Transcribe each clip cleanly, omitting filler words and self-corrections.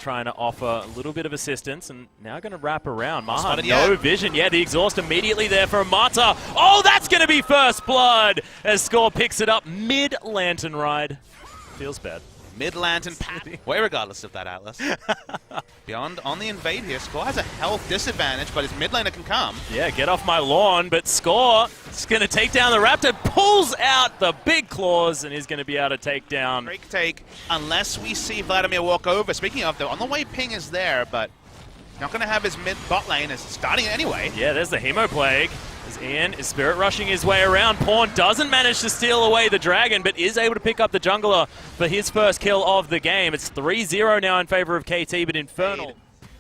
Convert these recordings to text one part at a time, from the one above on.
trying to offer a little bit of assistance, and now going to wrap around. Maha, no vision. Yeah, the exhaust immediately there for Mata. Oh, that's going to be first blood as Score picks it up mid-lantern ride. Feels bad. Mid-lantern pat. Way regardless of that, Atlas. Beyond on the invade here. Score has a health disadvantage, but his mid laner can come. Yeah, get off my lawn, but Score is going to take down the Raptor, pulls out the big claws, and is going to be able to take down. Break take, unless we see Vladimir walk over. Speaking of, though, on the way ping is there, but not going to have his mid bot lane. Is starting it anyway. Yeah, there's the Hemo Plague. As Ian is spirit rushing his way around. Pawn doesn't manage to steal away the dragon, but is able to pick up the jungler for his first kill of the game. It's 3-0 now in favor of KT, but Infernal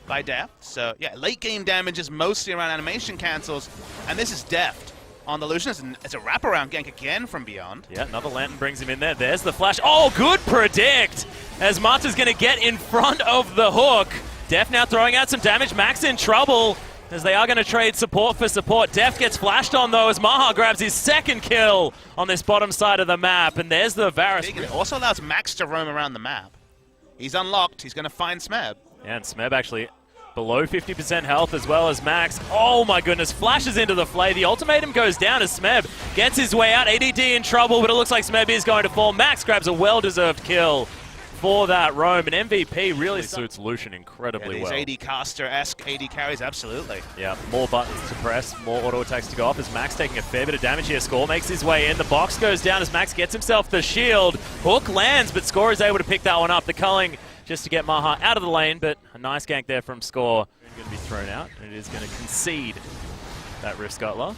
by Deft. So yeah, late game damage is mostly around animation cancels, and this is Deft on the Lucian. It's a wraparound gank again from Beyond. Yeah, another Lantern brings him in there. There's the flash. Oh, good predict! As Mata's going to get in front of the hook. Deft now throwing out some damage. Max in trouble, as they are going to trade support for support. Deft gets flashed on, though, as Maha grabs his second kill on this bottom side of the map. And there's the Varus. It also allows Max to roam around the map. He's unlocked. He's going to find Smeb. Yeah, and Smeb actually below 50% health as well as Max. Oh my goodness, flashes into the flay. The ultimatum goes down as Smeb gets his way out. ADD in trouble, but it looks like Smeb is going to fall. Max grabs a well-deserved kill for that roam, and MVP really suits Lucian incredibly well. These AD caster-esque AD carries, absolutely. Yeah, more buttons to press, more auto attacks to go off as Max taking a fair bit of damage here. Score makes his way in, the box goes down as Max gets himself the shield. Hook lands, but Score is able to pick that one up. The culling just to get Maha out of the lane, but a nice gank there from Score. Going to be thrown out, and it is going to concede that Rift Scuttler.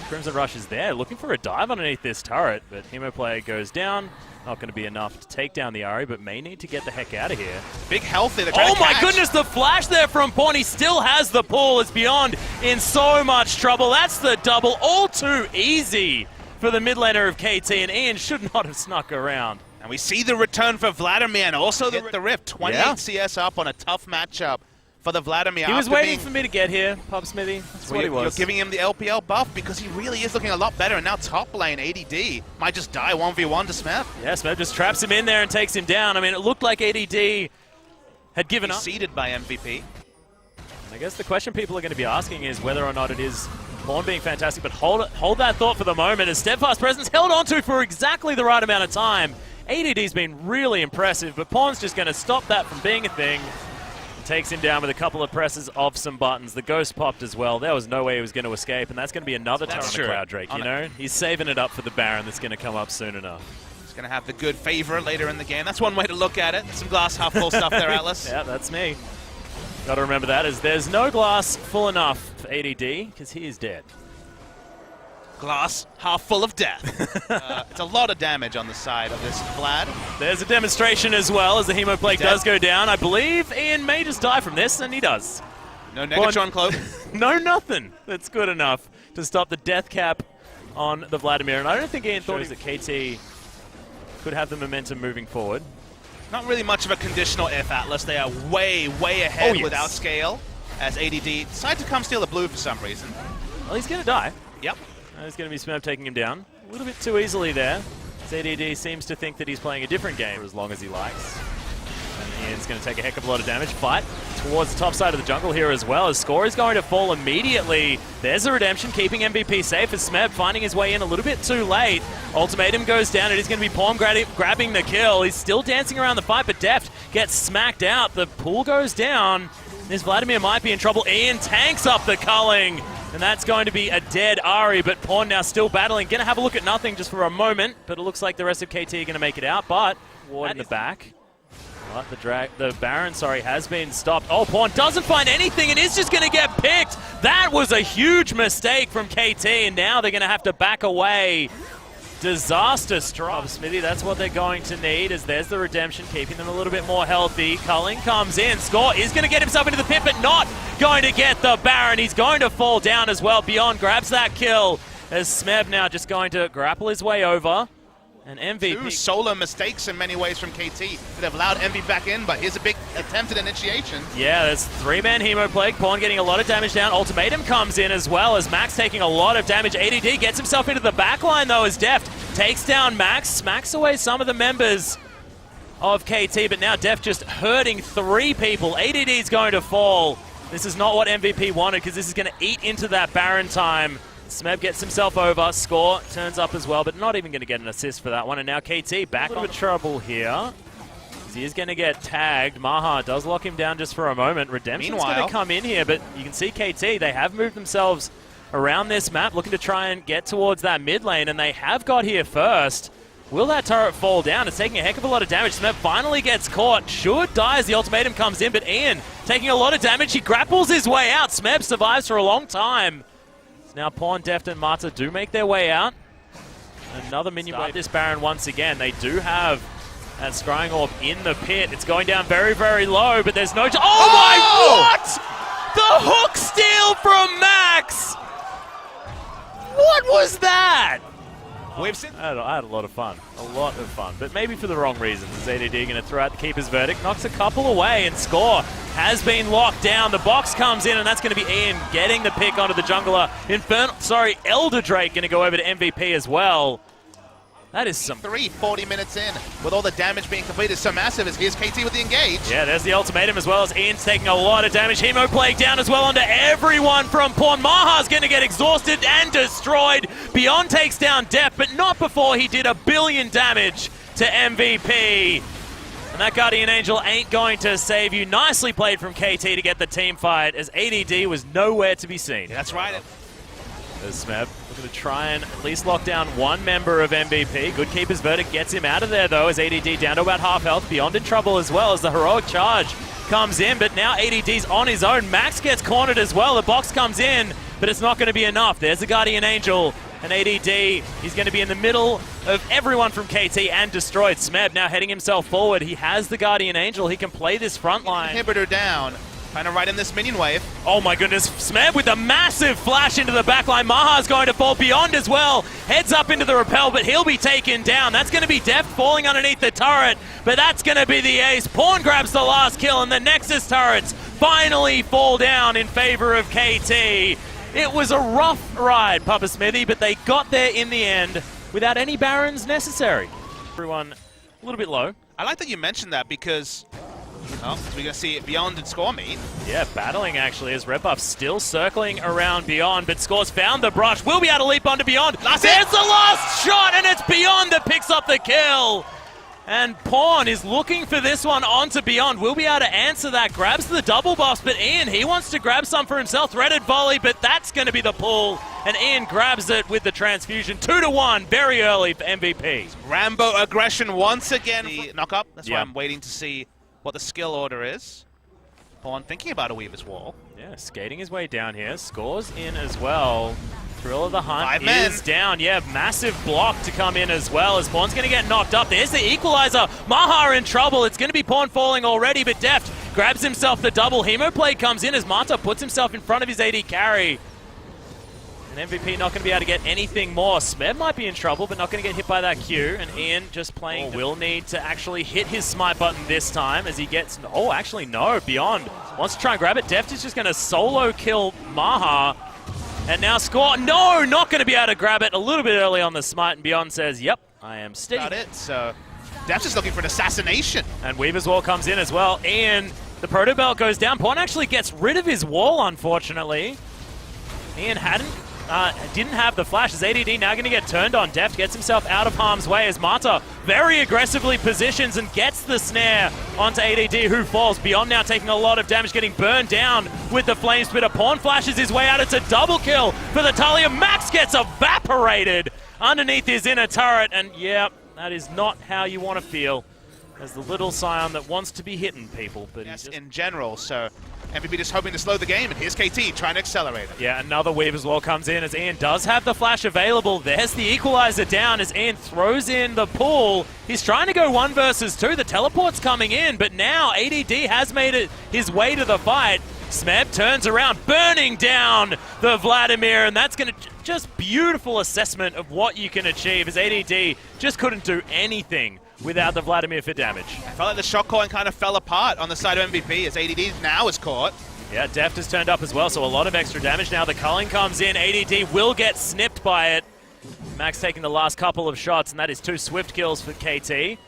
Crimson Rush is there, looking for a dive underneath this turret, but Hemo Player goes down. Not going to be enough to take down the Ahri, but may need to get the heck out of here. Big health there. Oh my goodness, the flash there from Pawn. He still has the pull. It's Beyond in so much trouble. That's the double. All too easy for the mid laner of KT, and Ian should not have snuck around. And we see the return for Vladimir, and also the Rift. 28 CS up on a tough matchup for the Vladimir. He was waiting for me to get here, Pub Smithy. That's what he was. You're giving him the LPL buff because he really is looking a lot better. And now top lane, ADD, might just die 1v1 to Smeb. Yeah, Smeb just traps him in there and takes him down. I mean, it looked like ADD had given up. Seeded by MVP. And I guess the question people are going to be asking is whether or not it is Pawn being fantastic, but hold that thought for the moment as Steadfast Presence held on to for exactly the right amount of time. ADD's been really impressive, but Pawn's just going to stop that from being a thing. Takes him down with a couple of presses of some buttons. The Ghost popped as well. There was no way he was going to escape, and that's going to be another turn on the Cloud Drake, you know? He's saving it up for the Baron that's going to come up soon enough. He's going to have the good favor later in the game. That's one way to look at it. Some glass half full stuff there, Atlas. Yeah, that's me. Got to remember that, as there's no glass full enough for ADD, because he is dead. Glass half full of death. It's a lot of damage on the side of this Vlad. There's a demonstration as well as the Hemo Plague does go down. I believe Ian may just die from this, and he does. No Negatron cloak. No nothing. That's good enough to stop the death cap on the Vladimir. And I don't think Ian thought that KT could have the momentum moving forward. Not really much of a conditional if, Atlas. They are way, way ahead without scale as ADD decide to come steal the blue for some reason. Well, he's going to die. Yep. There's going to be Smeb taking him down a little bit too easily there. ZDD seems to think that he's playing a different game for as long as he likes. And Ian's going to take a heck of a lot of damage. Fight towards the top side of the jungle here as well, as Score is going to fall immediately. There's a redemption, keeping MVP safe as Smeb finding his way in a little bit too late. Ultimatum goes down. It is going to be Pawn grabbing the kill. He's still dancing around the fight, but Deft gets smacked out. The pool goes down. This Vladimir might be in trouble. Ian tanks up the culling. And that's going to be a dead Ahri, but Pawn now still battling. Going to have a look at nothing just for a moment, but it looks like the rest of KT are going to make it out. But Ward in the back. But the Baron, has been stopped. Oh, Pawn doesn't find anything and is just going to get picked. That was a huge mistake from KT, and now they're going to have to back away. Disaster strike. Smithy, that's what they're going to need, as there's the redemption, keeping them a little bit more healthy. Culling comes in. Score is going to get himself into the pit, but not going to get the Baron. He's going to fall down as well. Beyond grabs that kill, as Smeb now just going to grapple his way over. And MVP. Two solo mistakes in many ways from KT that have allowed Envy back in, but here's a big attempted initiation. Yeah, there's three-man Hemo Plague. Pawn getting a lot of damage down. Ultimatum comes in as well, as Max taking a lot of damage. ADD gets himself into the backline though, as Deft takes down Max, smacks away some of the members of KT, but now Deft just hurting 3 people. ADD's going to fall. This is not what MVP wanted, because this is going to eat into that Baron time. Smeb gets himself over. Score turns up as well, but not even going to get an assist for that one. And now KT back on trouble here. He is going to get tagged. Maha does lock him down just for a moment. Redemption's going to come in here, but you can see KT, they have moved themselves around this map, looking to try and get towards that mid lane, and they have got here first. Will that turret fall down? It's taking a heck of a lot of damage. Smeb finally gets caught. Should die as the ultimatum comes in, but Ian taking a lot of damage. He grapples his way out. Smeb survives for a long time. Now Pawn, Deft, and Mata do make their way out. Another minion wave this Baron once again. They do have that Scrying Orb in the pit. It's going down very, very low, but there's no... Oh my, what? The hook steal from Max! What was that? We've seen. I had a lot of fun. But maybe for the wrong reasons. As ADD going to throw out the Keeper's Verdict, knocks a couple away, and Score has been locked down. The box comes in, and that's going to be Ian getting the pick onto the jungler. Elder Drake going to go over to MVP as well. That is some... 40 minutes in, with all the damage being completed so massive, as here's KT with the engage. Yeah, there's the ultimatum as well, as Ian's taking a lot of damage. Hemo Plague down as well onto everyone from Pawn. Maha's going to get exhausted and destroyed. Beyond takes down Deft, but not before he did 1 billion damage to MVP. And that Guardian Angel ain't going to save you. Nicely played from KT to get the team fight, as ADD was nowhere to be seen. Yeah, that's right. There's Smeb looking to try and at least lock down one member of MVP. Good Keeper's Verdict gets him out of there, though, as ADD down to about half health. Beyond in trouble as well, as the heroic charge comes in, but now ADD's on his own. Max gets cornered as well. The box comes in, but it's not going to be enough. There's the Guardian Angel, and ADD, he's going to be in the middle of everyone from KT and destroyed. Smeb now heading himself forward. He has the Guardian Angel. He can play this front line. Inhibitor down. Trying to ride in this minion wave. Oh my goodness, Smeb with a massive flash into the backline. Maha's going to fall. Beyond as well. Heads up into the rappel, but he'll be taken down. That's going to be Deft falling underneath the turret, but that's going to be the ace. Pawn grabs the last kill, and the Nexus turrets finally fall down in favor of KT. It was a rough ride, Papa Smithy, but they got there in the end without any Barons necessary. Everyone a little bit low. I like that you mentioned that, because... Oh, we're going to see it Beyond and Score meet. Yeah, battling actually, as Red Buff still circling around Beyond, but Score's found the brush. Will be able to leap onto Beyond. There's the last shot, and it's Beyond that picks up the kill. And Pawn is looking for this one onto Beyond. Will be able to answer that. Grabs the double buffs, but Ian, he wants to grab some for himself. Threaded volley, but that's going to be the pull. And Ian grabs it with the transfusion. 2-1, very early for MVP. Rambo aggression once again. The knock up. That's why I'm waiting to see what the skill order is. Pawn thinking about a Weaver's Wall. Yeah, skating his way down here. Scores in as well. Thrill of the Hunt 5 men. is down. Yeah, massive block to come in as well, as Pawn's going to get knocked up. There's the equalizer. Maha in trouble. It's going to be Pawn falling already, but Deft grabs himself the double. Hemoplay comes in as Mata puts himself in front of his AD carry. And MVP not going to be able to get anything more. Smeb might be in trouble, but not going to get hit by that Q. And Ian just playing will need to actually hit his smite button this time as he gets... Oh, actually, no. Beyond wants to try and grab it. Deft is just going to solo kill Maha. And now Score... No, not going to be able to grab it. A little bit early on the smite, and Beyond says, yep, I am steady. Got it, so... Deft's just looking for an assassination. And Weaver's Wall comes in as well. Ian, the Proto Belt goes down. Pawn actually gets rid of his wall, unfortunately. Ian didn't have the flash, as ADD now going to get turned on. Deft gets himself out of harm's way as Mata very aggressively positions and gets the snare onto ADD, who falls. Beyond now taking a lot of damage, getting burned down with the Flame Spitter. Pawn flashes his way out. It's a double kill for the Talia. Max gets evaporated underneath his inner turret, and yeah, that is not how you want to feel as the little Scion that wants to be hitting people. But yes, in general, so MVP just hoping to slow the game, and here's KT trying to accelerate it. Yeah, another Weaver's Wall comes in as Ian does have the flash available. There's the equalizer down as Ian throws in the pull. He's trying to go 1 versus 2. The teleport's coming in, but now ADD has made it his way to the fight. Smeb turns around, burning down the Vladimir, and that's going to just beautiful assessment of what you can achieve, as ADD just couldn't do anything without the Vladimir for damage. I felt like the shot calling kind of fell apart on the side of MVP as ADD now is caught. Yeah, Deft has turned up as well, so a lot of extra damage now. The culling comes in. ADD will get snipped by it. Max taking the last couple of shots, and that is 2 swift kills for KT.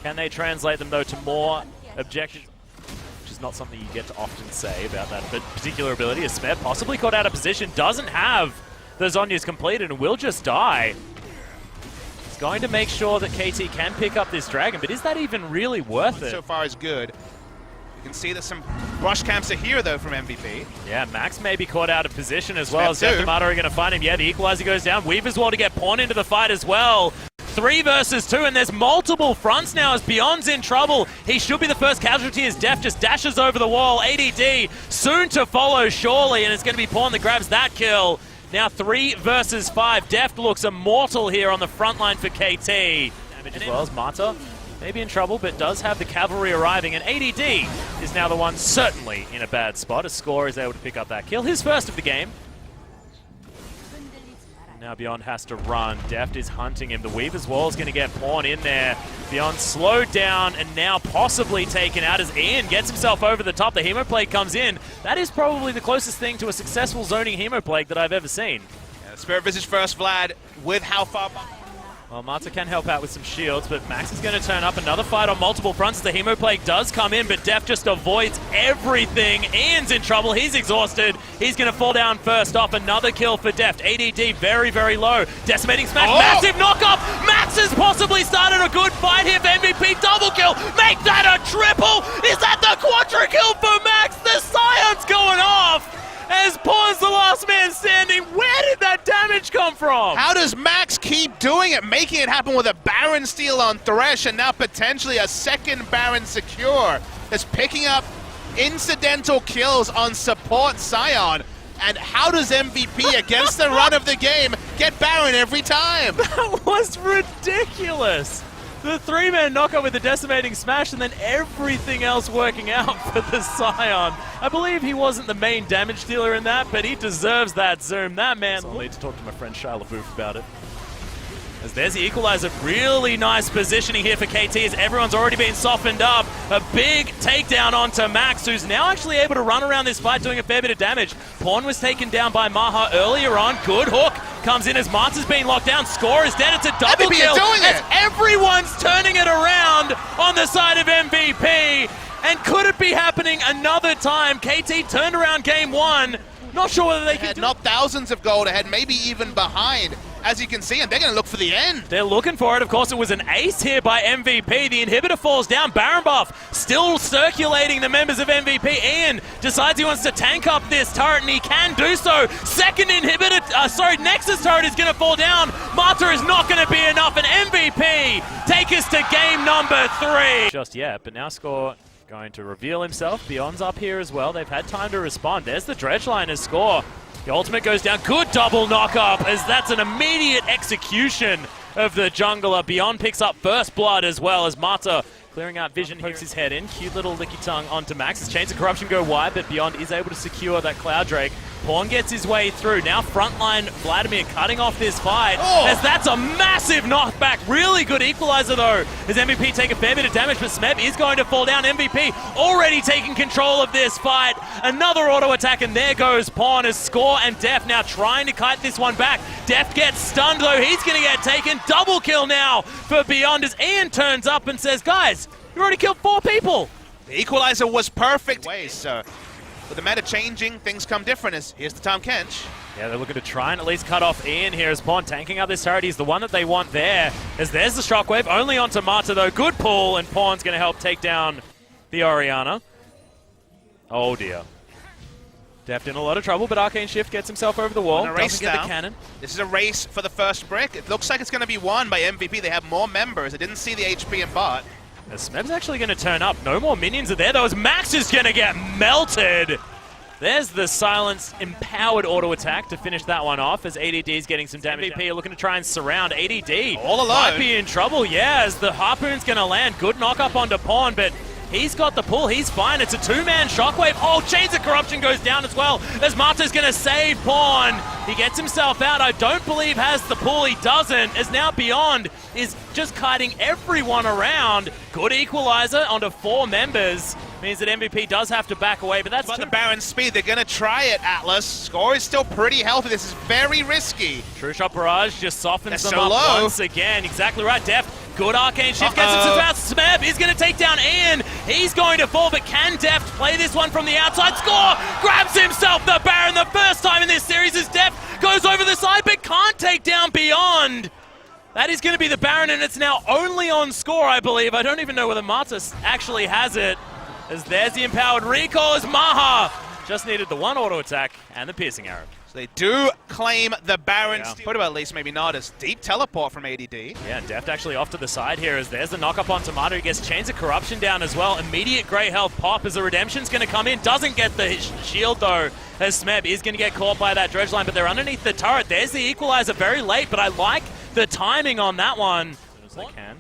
Can they translate them, though, to more objectives? Which is not something you get to often say about that particular ability. As Smeb possibly caught out of position, doesn't have the Zhonya's completed and will just die. He's going to make sure that KT can pick up this dragon, but is that even really worth it? So far is good. You can see that some brush camps are here, though, from MVP. Yeah, Max may be caught out of position as well. Smeb too. Zephyr are going to find him. Yeah, the equalizer goes down. Weaver's Wall to get Pawn into the fight as well. 3 versus 2, and there's multiple fronts now as Beyond's in trouble. He should be the first casualty as Deft just dashes over the wall. ADD soon to follow, surely, and it's going to be Pawn that grabs that kill. Now 3 versus 5. Deft looks immortal here on the front line for KT. Damage as well as Mata maybe in trouble, but does have the cavalry arriving, and ADD is now the one certainly in a bad spot as Score is able to pick up that kill. His first of the game. Now Beyond has to run. Deft is hunting him. The Weaver's Wall is going to get Pawn in there. Beyond slowed down and now possibly taken out as Ian gets himself over the top. The Hemoplague comes in. That is probably the closest thing to a successful zoning Hemoplague that I've ever seen. Yeah, Spirit Visage first, Vlad, with how far back? Well, Mata can help out with some shields, but Max is going to turn up. Another fight on multiple fronts. The Hemoplague does come in, but Deft just avoids everything. Ian's in trouble. He's exhausted. He's going to fall down first off. Another kill for Deft. ADD very, very low. Decimating smash. Massive knockoff. Max has possibly started a good fight here for MVP. Double kill. Make that a triple. Is that the quadra kill for Max? The Scion's going off. As Pawn's the last man standing. Where did that damage come from? How does Max keep doing it, making it happen with a Baron steal on Thresh and now potentially a second Baron secure? That's picking up incidental kills on support Scion. And how does MVP, against the run of the game, get Baron every time? That was ridiculous. The 3-man knockout with the decimating smash and then everything else working out for the Scion. I believe he wasn't the main damage dealer in that, but he deserves that zoom. That man... I'll need to talk to my friend Shia LaBouffe about it. As there's the equalizer. Really nice positioning here for KT as everyone's already been softened up. A big takedown onto Max, who's now actually able to run around this fight doing a fair bit of damage. Pawn was taken down by Maha earlier on. Good hook comes in as Marta's being locked down. Score is dead. It's a double kill as everyone's turning it around on the side of MVP. And could it be happening another time? KT turned around game 1. Not sure whether they can do it. Not thousands of gold ahead, maybe even behind. As you can see, and they're going to look for the end. They're looking for it. Of course, it was an ace here by MVP. The inhibitor falls down. Baron buff still circulating the members of MVP. Ian decides he wants to tank up this turret, and he can do so. Second inhibitor, Nexus turret is going to fall down. Mata is not going to be enough, and MVP take us to game number 3. Just yet, but now Score going to reveal himself. Beyond's up here as well. They've had time to respond. There's the dredge line as Score. The ultimate goes down. Good double knock-up as that's an immediate execution of the jungler. Beyond picks up first blood as well as Mata clearing out vision, hooks his head in. Cute little licky tongue onto Max. His Chains of Corruption go wide, but Beyond is able to secure that Cloud Drake. Pawn gets his way through. Now frontline Vladimir cutting off this fight as that's a massive knockback. Really good equalizer though as MVP take a fair bit of damage, but Smeb is going to fall down. MVP already taking control of this fight. Another auto attack and there goes Pawn as Score and Deft now trying to kite this one back. Deft gets stunned though. He's going to get taken. Double kill now for Beyond as Ian turns up and says, guys, you already killed 4 people. The equalizer was perfect. So with the meta changing, things come different. As here's the Tom Kench. Yeah, they're looking to try and at least cut off Ian here as Pawn tanking out this turret. He's the one that they want there. As there's the shockwave, only onto Mata though. Good pull, and Pawn's going to help take down the Orianna. Oh dear. Deft in a lot of trouble, but Arcane Shift gets himself over the wall. Doesn't get the cannon. This is a race for the first brick. It looks like it's going to be won by MVP. They have more members. I didn't see the HP in bot. Smeb's actually going to turn up. No more minions are there, though, as Max is going to get melted. There's the Silence empowered auto attack to finish that one off as ADD is getting some damage. MVP are looking to try and surround ADD. All alone. Might be in trouble, yeah, as the Harpoon's going to land. Good knock up onto Pawn, but he's got the pull. He's fine. It's a 2-man shockwave. Oh, Chains of Corruption goes down as well as Mata's going to save Pawn. He gets himself out. I don't believe has the pull. He doesn't, as now Beyond is just kiting everyone around. Good equalizer onto 4 members. Means that MVP does have to back away, but that's the Baron speed. They're going to try it, Atlas. Score is still pretty healthy. This is very risky. True Shot Barrage just softens them up once again. Exactly right. Deft Good arcane shift gets it to Mouse. Smeb is going to take down Ian. He's going to fall, but can Deft play this one from the outside? Score! Grabs himself the Baron the first time in this series as Deft goes over the side, but can't take down Beyond. That is going to be the Baron, and it's now only on score, I believe. I don't even know whether Marta actually has it, as there's the empowered recall as Maha just needed the one auto attack and the piercing arrow. So they do claim the Baron steal. What about at least maybe not as deep teleport from ADD. Yeah, Deft actually off to the side here as there's the knock up on Tomato. He gets Chains of Corruption down as well. Immediate grey health pop as the Redemption's going to come in. Doesn't get the shield though, as Smeb is going to get caught by that dredge line, but they're underneath the turret. There's the equalizer very late, but I like the timing on that one. As they can.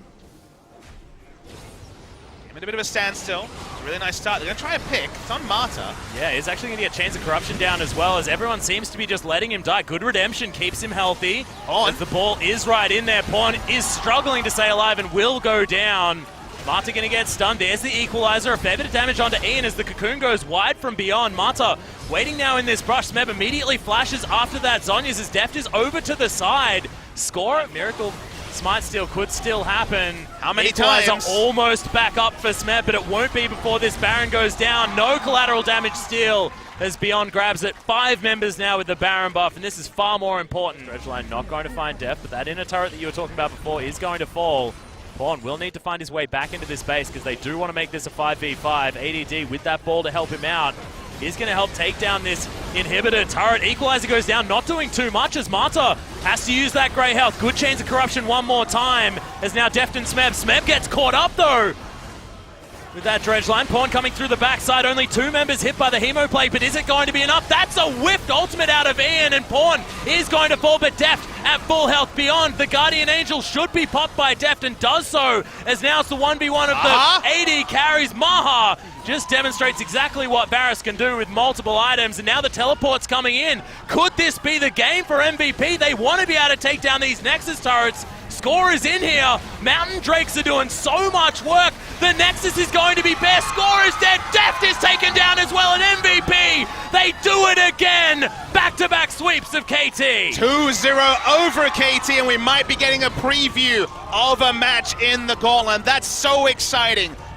A bit of a standstill. It's a really nice start. They're going to try a pick. It's on Marta. Yeah, he's actually going to get Chains of Corruption down as well, as everyone seems to be just letting him die. Good Redemption keeps him healthy. As the ball is right in there. Pawn is struggling to stay alive and will go down. Marta going to get stunned. There's the equalizer. A fair bit of damage onto Ian as the Cocoon goes wide from Beyond. Marta waiting now in this brush. Smeb immediately flashes after that. Zhonya's as Deft is over to the side. Score. Miracle Smite Steal could still happen. How many Equalizer times? Almost back up for Smeb, but it won't be before this Baron goes down. No collateral damage steal as Beyond grabs it. 5 members now with the Baron buff, and this is far more important. Dredgeline not going to find Deft, but that inner turret that you were talking about before is going to fall. Pawn will need to find his way back into this base because they do want to make this a 5v5. ADD with that ball to help him out is going to help take down this inhibitor turret. Equalizer goes down, not doing too much as Marta has to use that grey health. Good Chains of Corruption one more time as now Deft and Smeb. Smeb gets caught up though with that dredge line. Pawn coming through the backside. Only 2 members hit by the Hemo Plate, but is it going to be enough? That's a whiffed ultimate out of Ian, and Pawn is going to fall, but Deft at full health. Beyond, the Guardian Angel should be popped by Deft and does so, as now it's the 1v1 of the AD carries. Maha just demonstrates exactly what Varus can do with multiple items, and now the teleport's coming in. Could this be the game for MVP? They want to be able to take down these Nexus turrets. Score is in here. Mountain Drakes are doing so much work. The Nexus is going to be best. Score is dead. Deft is taken down as well. An MVP. They do it again. Back-to-back sweeps of KT. 2-0 over KT, and we might be getting a preview of a match in the Gauntlet. That's so exciting.